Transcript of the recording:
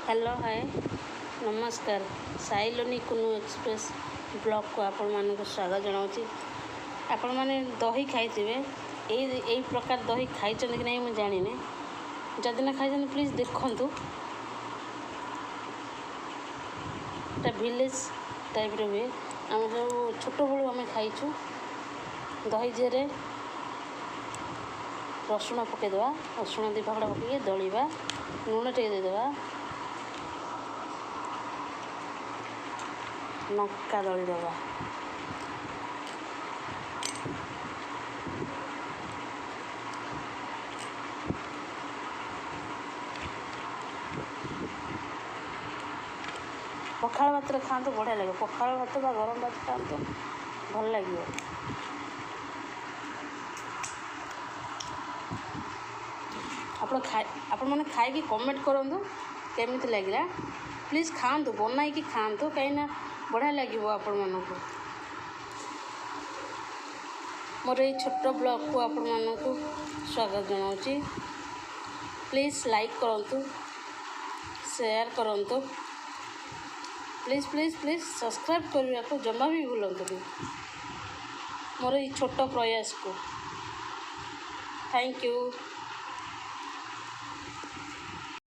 Hello hi नमस्कार साइलोनी कुनु express blog को आपण मानक स्वागत जनाऊँगी। आपण माने दही खाइथिबे एई प्रकार दही खाइछन कि नहीं मैं जानिने। जदि ना खाइछन प्लीज देखंतु। एटा विलेज टाइप रे हुए आम सब छोट बेलू आम खाइछु। दही जेरे रसुण पकईदेवा रसुण दी फाकड़ा पकई दलिबा लुण टे देदेबा लंका दलिदेवा पखाल भात खातु बढ़िया लगे। पखाल भात बा गरम भात खातु भल लगे। आपण मैंने खाई कमेंट करूँ केमिति लगे। प्लीज खातु बनाई खातु कहीं बढ़िया लगे आपण मानक। मोर ये छोट ब्लॉग को आपण मानक स्वागत जनाऊँगी। प्लीज लाइक करूँ शेयर करूँ प्लीज प्लीज प्लीज सब्सक्राइब करने को जमा भी भूलु मोर ये छोट प्रयास को। Thank you.